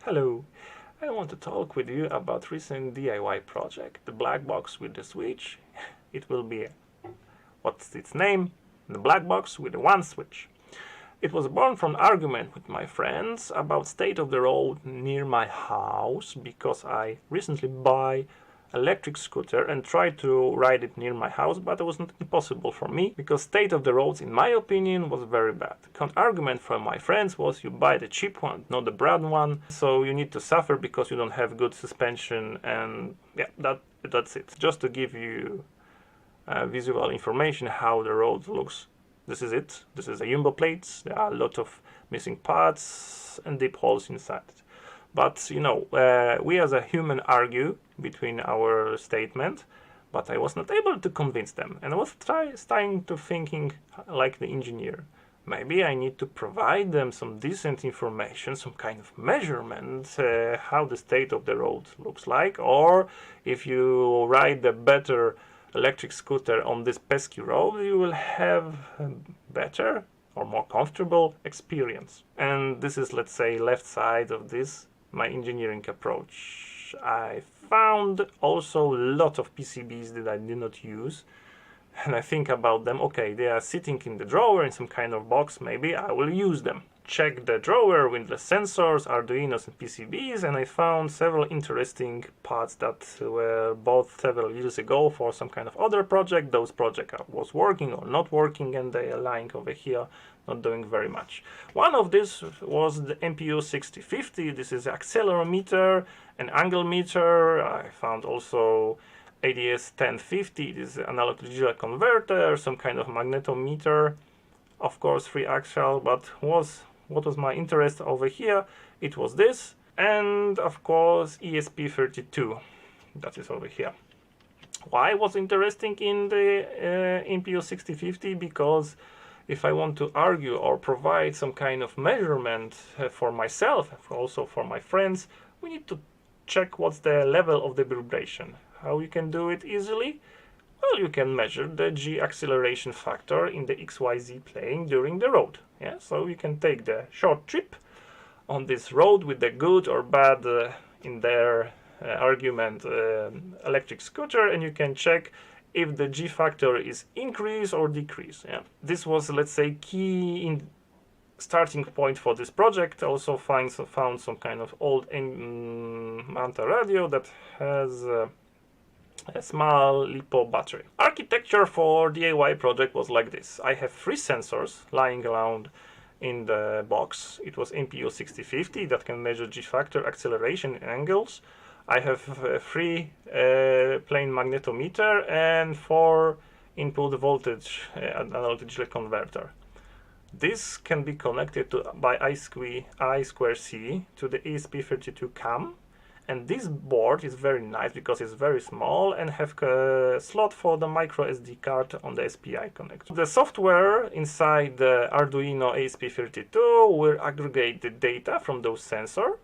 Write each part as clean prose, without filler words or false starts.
Hello, I want to talk with you about recent DIY project, the black box with the switch. It will be, what's its name? The black box with the one switch. It was born from an argument with my friends about state of the road near my house because I recently buy electric scooter and tried to ride it near my house, but it was not possible for me because state of the roads, in my opinion, was very bad. The argument from my friends was you buy the cheap one, not the brand one, so you need to suffer because you don't have good suspension, and yeah, that's it. Just to give you visual information how the road looks. This is it. This is a jumbo plates. There are a lot of missing parts and deep holes inside it. But you know, we as a human argue between our statement, but I was not able to convince them, and I was trying to thinking like the engineer. Maybe I need to provide them some decent information, some kind of measurement, how the state of the road looks like, or if you ride the better electric scooter on this pesky road, you will have a better or more comfortable experience. And this is, let's say, left side of this, my engineering approach. I found also a lot of PCBs that I did not use, and I think about them. Okay, they are sitting in the drawer in some kind of box, maybe I will use them. Check the drawer with the sensors, Arduinos and PCBs, and I found several interesting parts that were bought several years ago for some kind of other project. Those project was working or not working, and they are lying over here not doing very much. One of this was the MPU 6050. This is accelerometer and angle meter. I found also ADS 1050. This is analog to digital converter, some kind of magnetometer, of course 3 axial, but what was my interest over here? It was this, and of course ESP32, that is over here. Why was interesting in the MPU 6050? Because if I want to argue or provide some kind of measurement for myself, also for my friends, we need to check what's the level of the vibration. How you can do it easily? Well, you can measure the G acceleration factor in the XYZ plane during the road. Yeah, so you can take the short trip on this road with the good or bad, in their argument, electric scooter, and you can check if the G factor is increase or decrease. Yeah, this was, let's say, key in starting point for this project. Also found some kind of old Manta radio that has a small LiPo battery. Architecture for DIY project was like this. I have 3 sensors lying around in the box. It was MPU 6050 that can measure G factor, acceleration, and angles. I have 3 plain magnetometer and 4 input voltage analog to digital converter. This can be connected by I2C to the ESP32 cam. And this board is very nice because it's very small and have a slot for the micro SD card on the SPI connector. The software inside the Arduino ESP32 will aggregate the data from those sensors,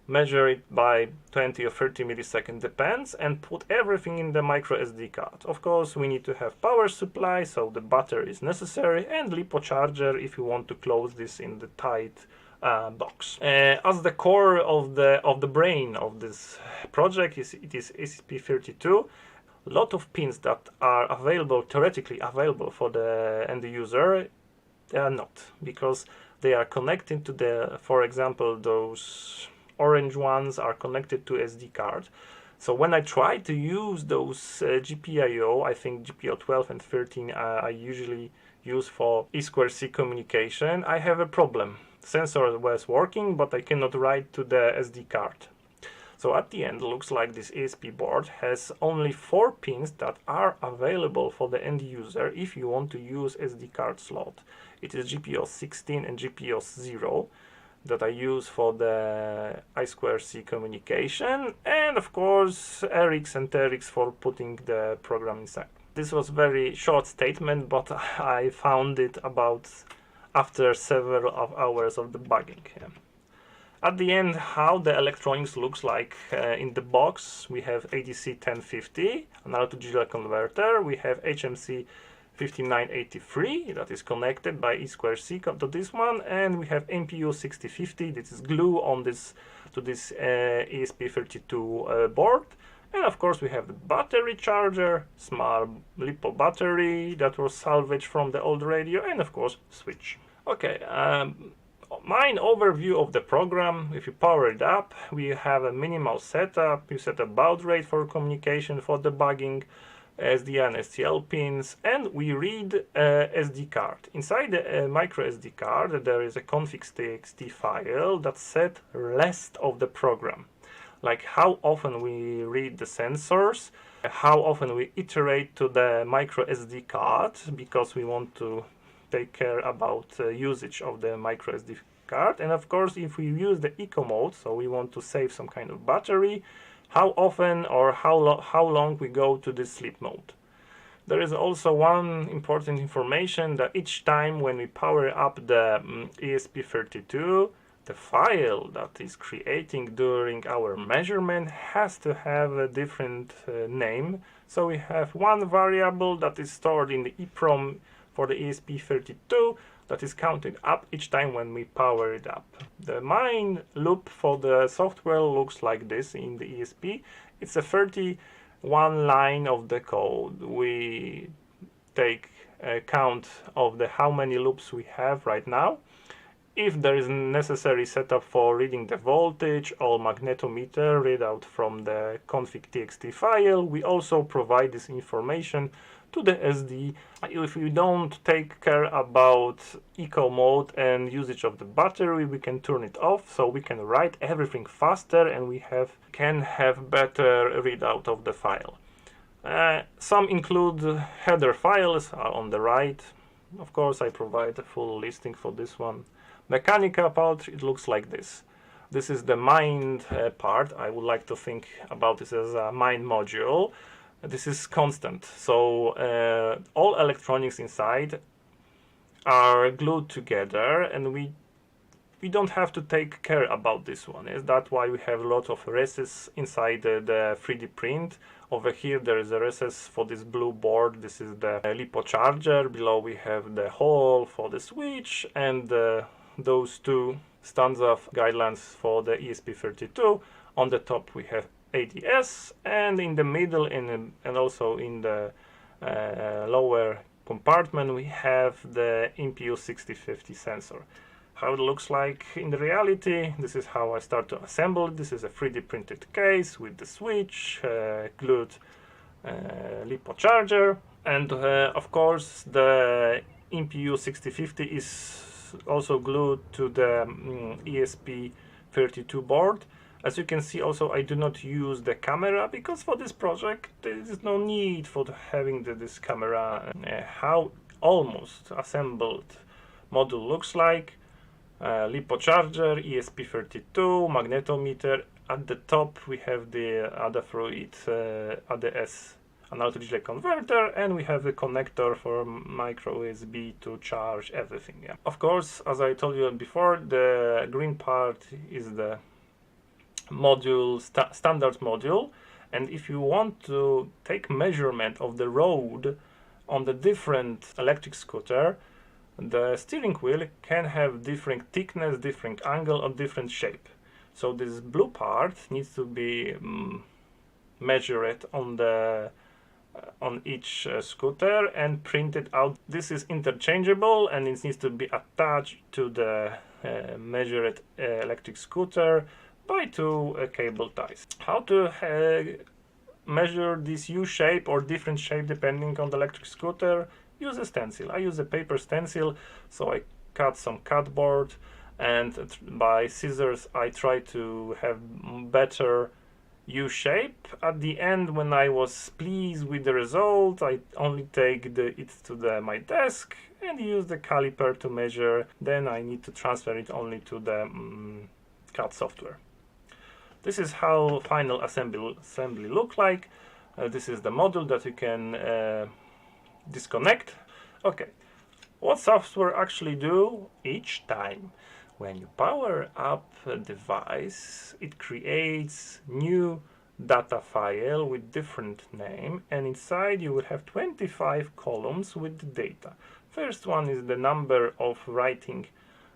measure it by 20 or 30 milliseconds, depends, and put everything in the micro SD card. Of course, we need to have power supply, so the battery is necessary, and LiPo charger if you want to close this in the tight box. As the core of the brain of this project it is ESP32. A lot of pins that are available, theoretically available for the end user, they are not, because they are connected to the, for example, those orange ones are connected to SD card. So when I try to use those GPIO, I think GPIO 12 and 13 I usually use for E2C communication, I have a problem. Sensor was working, but I cannot write to the SD card. So at the end, looks like this ESP board has only 4 pins that are available for the end user if you want to use SD card slot. It is GPIO 16 and GPIO 0 that I use for the I2C communication, and of course RX and TRX for putting the program inside. This was very short statement, but I found it about after several hours of debugging. Yeah. At the end, how the electronics looks like in the box, we have ADC 1050, analog to digital converter, we have HMC 5983 that is connected by E2C to this one, and we have MPU 6050. This is glue on this to this ESP32 board. And of course we have the battery charger, small LiPo battery that was salvaged from the old radio, and of course switch. Okay, main overview of the program. If you power it up, we have a minimal setup. You set a baud rate for communication, for debugging, SD and STL pins, and we read SD card. Inside the micro SD card there is a config.txt file that set rest of the program, like how often we read the sensors, how often we iterate to the micro SD card, because we want to take care about usage of the micro SD card. And of course, if we use the eco mode, so we want to save some kind of battery, how often or how long we go to the sleep mode. There is also one important information, that each time when we power up the ESP32, the file that is creating during our measurement has to have a different name. So we have one variable that is stored in the EEPROM for the ESP32 that is counted up each time when we power it up. The main loop for the software looks like this in the ESP. It's a 31 line of the code. We take a count of the how many loops we have right now. If there is necessary setup for reading the voltage or magnetometer readout from the config.txt file, we also provide this information to the SD. If we don't take care about eco mode and usage of the battery, we can turn it off, so we can write everything faster and we can have better readout of the file. Some include header files on the right. Of course, I provide a full listing for this one. Mechanical part, it looks like this. This is the mind part. I would like to think about this as a mind module. This is constant, so all electronics inside are glued together, and we don't have to take care about this one. That's why we have a lot of recesses inside the 3D print. Over here there is a recess for this blue board. This is the LiPo charger. Below we have the hole for the switch, and those two stands of guidelines for the ESP32. On the top we have ADS, and in the middle and also in the lower compartment we have the MPU 6050 sensor. How it looks like in the reality, this is how I start to assemble it. This is a 3D printed case with the switch, glued LiPo charger, and of course the MPU 6050 is also glued to the ESP32 board. As you can see, also I do not use the camera because for this project there is no need for having this camera. How almost assembled module looks like: LiPo charger, ESP32, magnetometer. At the top we have the Adafruit ADS analog to digital converter, and we have the connector for micro USB to charge everything. Yeah. Of course, as I told you before, the green part is the module, standard module, and if you want to take measurement of the road on the different electric scooter, the steering wheel can have different thickness, different angle, or different shape. So this blue part needs to be measured on each scooter and printed out. This is interchangeable and it needs to be attached to the measured electric scooter by two cable ties. How to measure this U-shape or different shape depending on the electric scooter? Use a stencil. I use a paper stencil, so I cut some cardboard, and by scissors I try to have better U-shape. At the end, when I was pleased with the result, I only take it to my desk and use the caliper to measure. Then I need to transfer it only to the CAD software. This is how final assembly look like. This is the module that you can disconnect. Okay, what software actually do each time? When you power up a device, it creates new data file with different name, and inside you will have 25 columns with the data. First one is the number of writing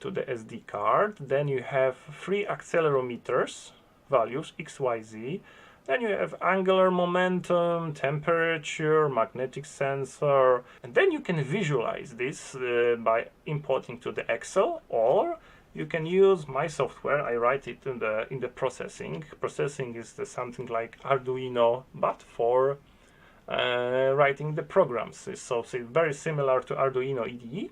to the SD card. Then you have 3 accelerometers, values x, y, z. Then you have angular momentum, temperature, magnetic sensor, and then you can visualize this by importing to the Excel, or you can use my software. I write it in the processing. Processing is something like Arduino, but for writing the programs. So it's very similar to Arduino IDE.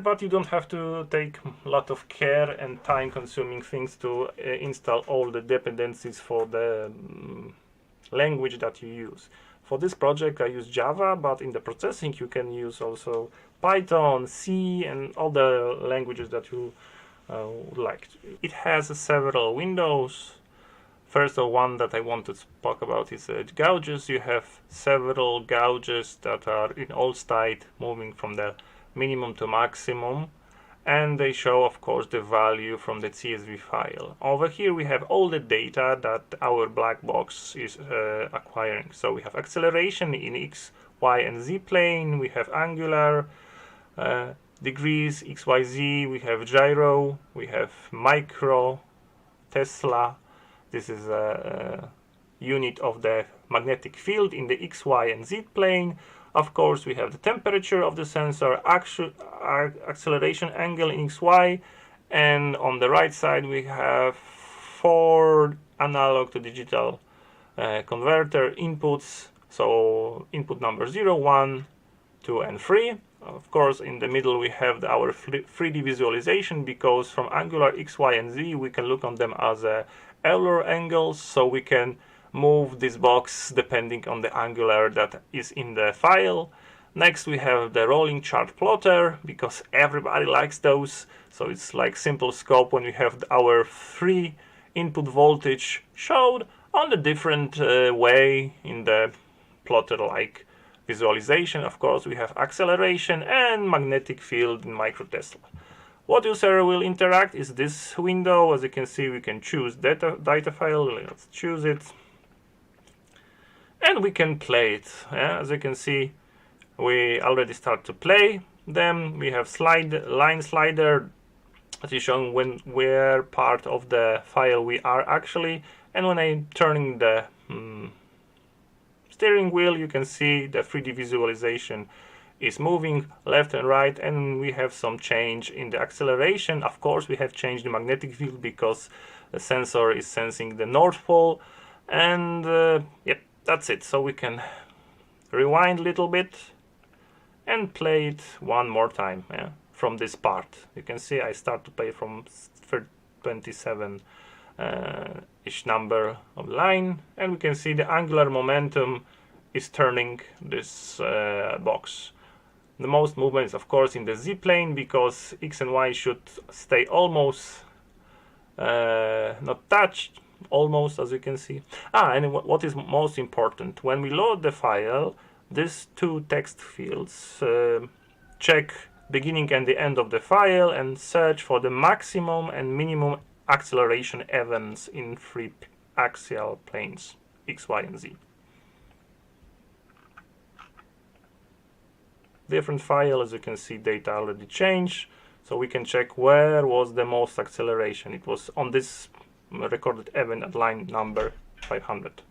But you don't have to take a lot of care and time-consuming things to install all the dependencies for the language that you use. For this project I use Java, but in the processing you can use also Python, C, and all the languages that you would like. It has several windows. First one that I want to talk about is gauges. You have several gauges that are in all state, moving from the minimum to maximum, and they show of course the value from the CSV file. Over here we have all the data that our black box is acquiring. So we have acceleration in X, Y, and Z plane, we have angular, degrees, X, Y, Z, we have gyro, we have micro, Tesla. This is a unit of the magnetic field in the X, Y, and Z plane. Of course, we have the temperature of the sensor, acceleration angle in XY, and on the right side we have 4 analog to digital converter inputs. So input number 0, 1, 2, and 3. Of course, in the middle we have our 3D visualization, because from angular X, Y, and Z we can look on them as Euler angles, so we can move this box depending on the angular that is in the file. Next we have the rolling chart plotter, because everybody likes those. So it's like simple scope when we have our 3 input voltage showed on a different way in the plotter like visualization. Of course we have acceleration and magnetic field in micro Tesla. What user will interact is this window. As you can see, we can choose data file. Let's choose it. And we can play it. As you can see, we already start to play them. We have line slider that is showing where part of the file we are actually. And when I'm turning the steering wheel, you can see the 3D visualization is moving left and right, and we have some change in the acceleration. Of course, we have changed the magnetic field because the sensor is sensing the North Pole. And yep, that's it. So we can rewind a little bit and play it one more time from this part. You can see I start to play from 27 ish number of line, and we can see the angular momentum is turning this box. The most movement is of course in the Z plane, because X and Y should stay almost not touched, almost, as you can see. And what is most important, when we load the file, these 2 text fields check beginning and the end of the file and search for the maximum and minimum acceleration events in 3 axial planes, X, Y, and Z. Different file, as you can see, data already changed, so we can check where was the most acceleration. It was on this recorded event at line number 500.